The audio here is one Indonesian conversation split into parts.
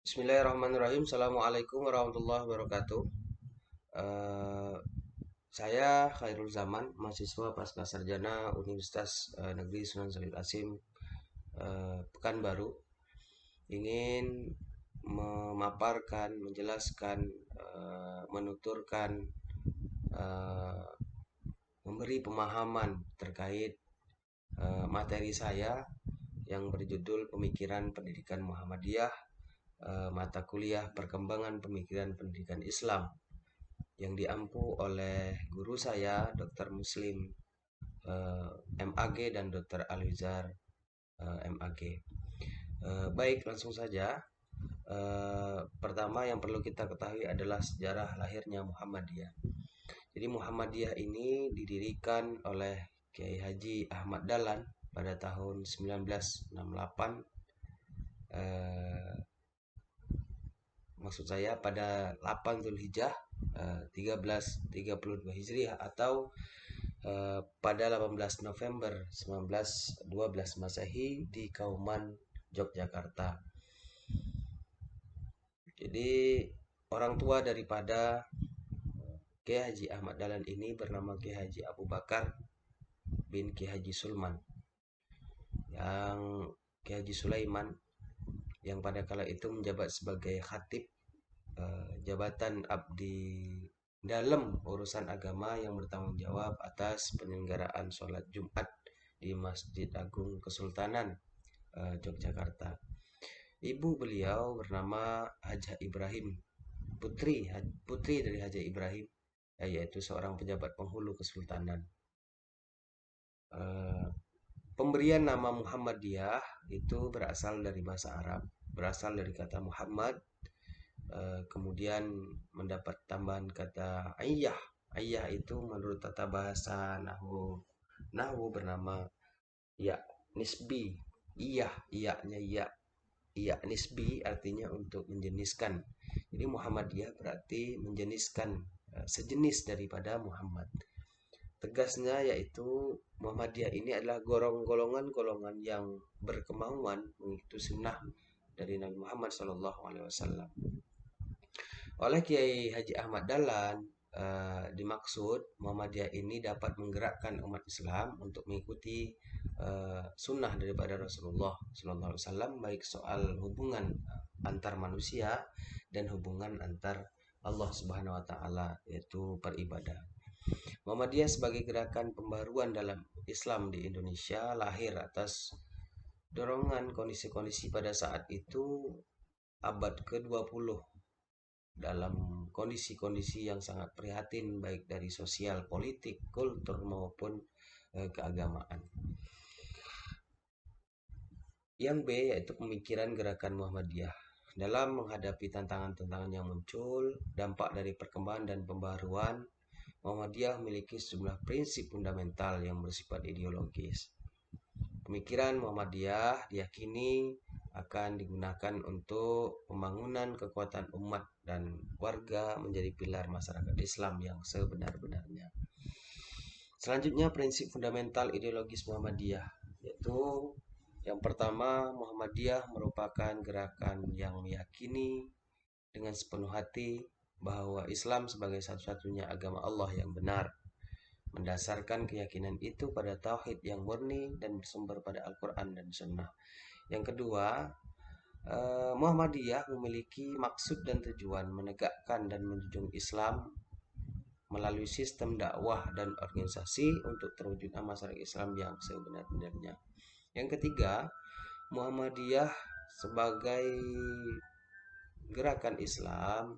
Bismillahirrahmanirrahim. Assalamualaikum warahmatullahi wabarakatuh. Eh, saya Khairul Zaman, mahasiswa pasca sarjana Universitas Negeri Sunan Salil Asim, Pekanbaru. Ingin memaparkan, menjelaskan, menuturkan, eh, memberi pemahaman terkait materi saya yang berjudul Pemikiran Pendidikan Muhammadiyah, mata kuliah Perkembangan Pemikiran Pendidikan Islam yang diampu oleh guru saya Dr. Muslim MAG dan Dr. Alwizar MAG. Baik, langsung saja. Pertama yang perlu kita ketahui adalah sejarah lahirnya Muhammadiyah. Jadi Muhammadiyah ini didirikan oleh Kiai Haji Ahmad Dahlan pada tahun 1968, eh, maksud saya pada 8 Zulhijjah 1332 Hijriah atau pada 18 November 1912 Masehi di Kauman, Yogyakarta. Jadi orang tua daripada Kiai Haji Ahmad Dahlan ini bernama Kiai Haji Abu Bakar bin Kiai Haji Sulman, yang Kiai Haji Sulaiman yang pada kala itu menjabat sebagai khatib, jabatan abdi dalam urusan agama yang bertanggung jawab atas penyelenggaraan sholat Jumat di Masjid Agung Kesultanan Yogyakarta. Ibu beliau bernama Hajah Ibrahim, putri dari Hajah Ibrahim, yaitu seorang pejabat penghulu Kesultanan. Eh, Pemberian nama Muhammadiyah itu berasal dari bahasa Arab, berasal dari kata Muhammad, kemudian mendapat tambahan kata ayah. Ayah itu menurut tata bahasa Nahwu bernama ya nisbi. Iyanya iya nisbi artinya untuk menjeniskan. Jadi Muhammadiyah berarti menjeniskan, sejenis daripada Muhammad. Tegasnya yaitu Muhammadiyah ini adalah golongan-golongan yang berkemauan mengikuti sunnah dari Nabi Muhammad SAW. Oleh Kiai Haji Ahmad Dahlan, dimaksud Muhammadiyah ini dapat menggerakkan umat Islam untuk mengikuti sunnah daripada Rasulullah SAW, baik soal hubungan antar manusia dan hubungan antar Allah Subhanahu Wa Taala, yaitu beribadah. Muhammadiyah sebagai gerakan pembaruan dalam Islam di Indonesia lahir atas dorongan kondisi-kondisi pada saat itu, abad ke-20, dalam kondisi-kondisi yang sangat prihatin baik dari sosial, politik, kultur maupun keagamaan. Yang B yaitu pemikiran gerakan Muhammadiyah. Dalam menghadapi tantangan-tantangan yang muncul, dampak dari perkembangan dan pembaruan, Muhammadiyah memiliki sejumlah prinsip fundamental yang bersifat ideologis. Pemikiran Muhammadiyah diyakini akan digunakan untuk pembangunan kekuatan umat dan warga menjadi pilar masyarakat Islam yang sebenar-benarnya. Selanjutnya prinsip fundamental ideologis Muhammadiyah, yaitu yang pertama, Muhammadiyah merupakan gerakan yang meyakini dengan sepenuh hati bahwa Islam sebagai satu-satunya agama Allah yang benar, mendasarkan keyakinan itu pada tauhid yang murni dan bersumber pada Al-Quran dan Sunnah. Yang kedua, Muhammadiyah memiliki maksud dan tujuan menegakkan dan menjunjung Islam melalui sistem dakwah dan organisasi untuk terwujudnya masyarakat Islam yang sebenar-benarnya. Yang ketiga, Muhammadiyah sebagai gerakan Islam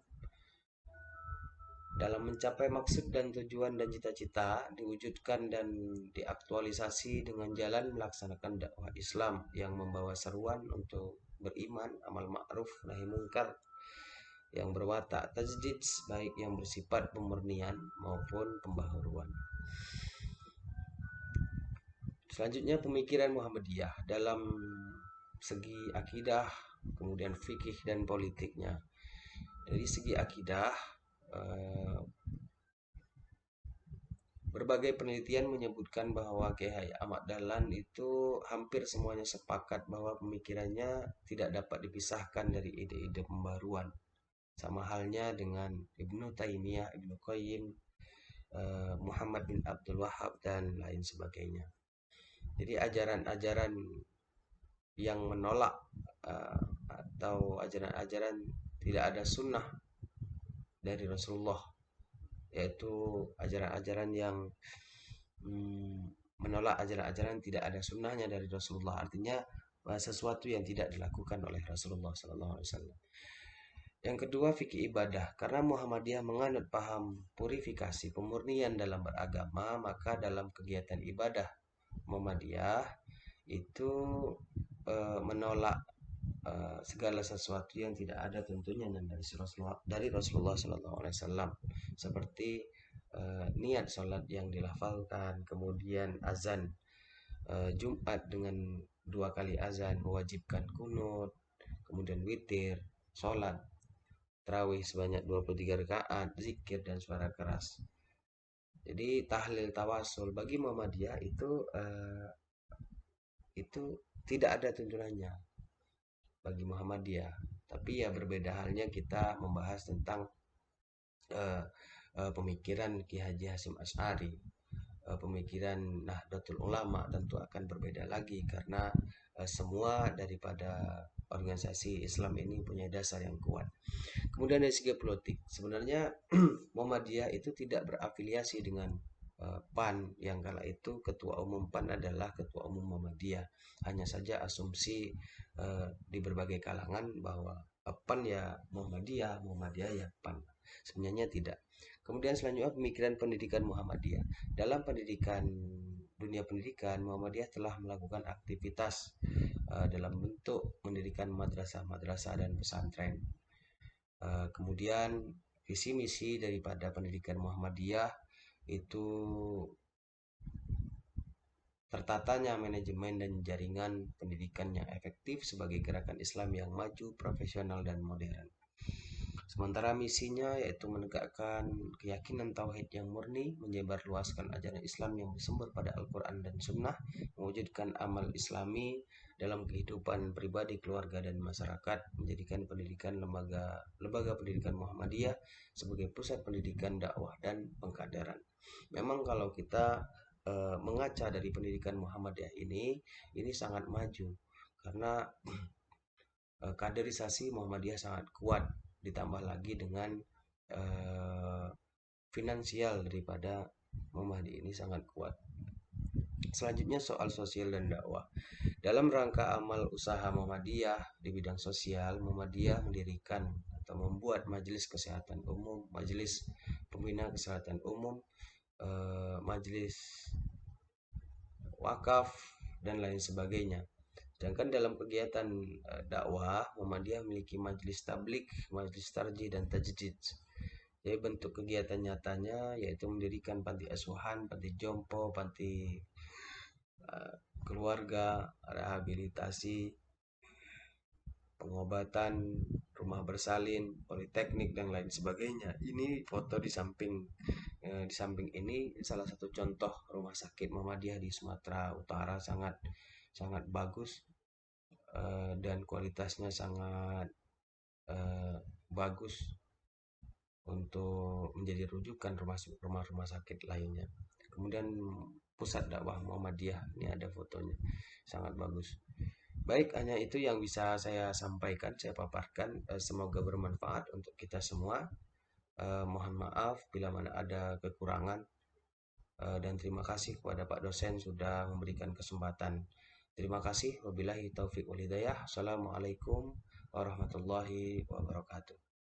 dalam mencapai maksud dan tujuan dan cita-cita diwujudkan dan diaktualisasi dengan jalan melaksanakan dakwah Islam yang membawa seruan untuk beriman, amal ma'ruf, nahi mungkar, yang berwatak tajdid, baik yang bersifat pemurnian maupun pembaharuan. Selanjutnya pemikiran Muhammadiyah dalam segi akidah, kemudian fikih dan politiknya. Dari segi akidah, Berbagai penelitian menyebutkan bahwa Kiai Ahmad Dahlan itu hampir semuanya sepakat bahwa pemikirannya tidak dapat dipisahkan dari ide-ide pembaruan. Sama halnya dengan Ibnu Taimiyah, Ibnu Qayyim, Muhammad bin Abdul Wahab, dan lain sebagainya. Jadi ajaran-ajaran yang menolak atau ajaran-ajaran tidak ada sunnah dari Rasulullah, yaitu ajaran-ajaran yang menolak ajaran-ajaran tidak ada sunnahnya dari Rasulullah, artinya sesuatu yang tidak dilakukan oleh Rasulullah SAW. Yang kedua, fikih ibadah. Karena Muhammadiyah menganut paham purifikasi pemurnian dalam beragama, maka dalam kegiatan ibadah Muhammadiyah itu menolak segala sesuatu yang tidak ada tentunya dari Rasulullah SAW, seperti niat sholat yang dilafalkan, kemudian azan Jumat dengan 2 kali azan, mewajibkan kunut, kemudian witir, sholat tarawih sebanyak 23 rakaat, zikir dan suara keras. Jadi tahlil tawasul bagi Muhammadiyah itu tidak ada tuntunannya bagi Muhammadiyah. Tapi ya berbeda halnya kita membahas tentang pemikiran Ki Haji Hasyim Asy'ari, pemikiran Nahdlatul Ulama tentu akan berbeda lagi, karena semua daripada organisasi Islam ini punya dasar yang kuat. Kemudian dari segi politik, sebenarnya Muhammadiyah itu tidak berafiliasi dengan PAN, yang kala itu ketua umum PAN adalah ketua umum Muhammadiyah. Hanya saja asumsi di berbagai kalangan bahwa PAN ya Muhammadiyah, Muhammadiyah ya PAN. Sebenarnya tidak. Kemudian selanjutnya pemikiran pendidikan Muhammadiyah. Dalam dunia pendidikan, Muhammadiyah telah melakukan aktivitas dalam bentuk mendirikan madrasah-madrasah dan pesantren. Kemudian visi misi daripada pendidikan Muhammadiyah itu tertatanya manajemen dan jaringan pendidikan yang efektif sebagai gerakan Islam yang maju, profesional, dan modern. Sementara misinya yaitu menegakkan keyakinan tauhid yang murni, menyebarluaskan ajaran Islam yang bersumber pada Al-Quran dan Sunnah, mewujudkan amal Islami dalam kehidupan pribadi, keluarga, dan masyarakat, menjadikan lembaga pendidikan Muhammadiyah sebagai pusat pendidikan, dakwah, dan pengkaderan. Memang kalau kita mengaca dari pendidikan Muhammadiyah ini sangat maju, karena kaderisasi Muhammadiyah sangat kuat, ditambah lagi dengan finansial daripada Muhammadiyah ini sangat kuat. Selanjutnya soal sosial dan dakwah. Dalam rangka amal usaha Muhammadiyah di bidang sosial, Muhammadiyah mendirikan atau membuat majelis kesehatan umum, majelis pembina kesehatan umum, majelis wakaf, dan lain sebagainya. Sedangkan dalam kegiatan dakwah, Muhammadiyah memiliki majelis tablik, majelis tarjih, dan tajdid. Jadi bentuk kegiatan nyatanya yaitu mendirikan panti asuhan, panti jompo, panti keluarga, rehabilitasi, pengobatan, rumah bersalin, politeknik, dan lain sebagainya. Ini foto di samping ini salah satu contoh rumah sakit Muhammadiyah di Sumatera Utara, sangat sangat bagus dan kualitasnya sangat bagus untuk menjadi rujukan rumah sakit lainnya. Kemudian pusat dakwah Muhammadiyah, ini ada fotonya, sangat bagus. Baik, hanya itu yang bisa saya sampaikan, saya paparkan. Semoga bermanfaat untuk kita semua. Mohon maaf bila mana ada kekurangan, dan terima kasih kepada Pak dosen sudah memberikan kesempatan. Terima kasih. Wabillahi taufik wal hidayah. Assalamualaikum warahmatullahi wabarakatuh.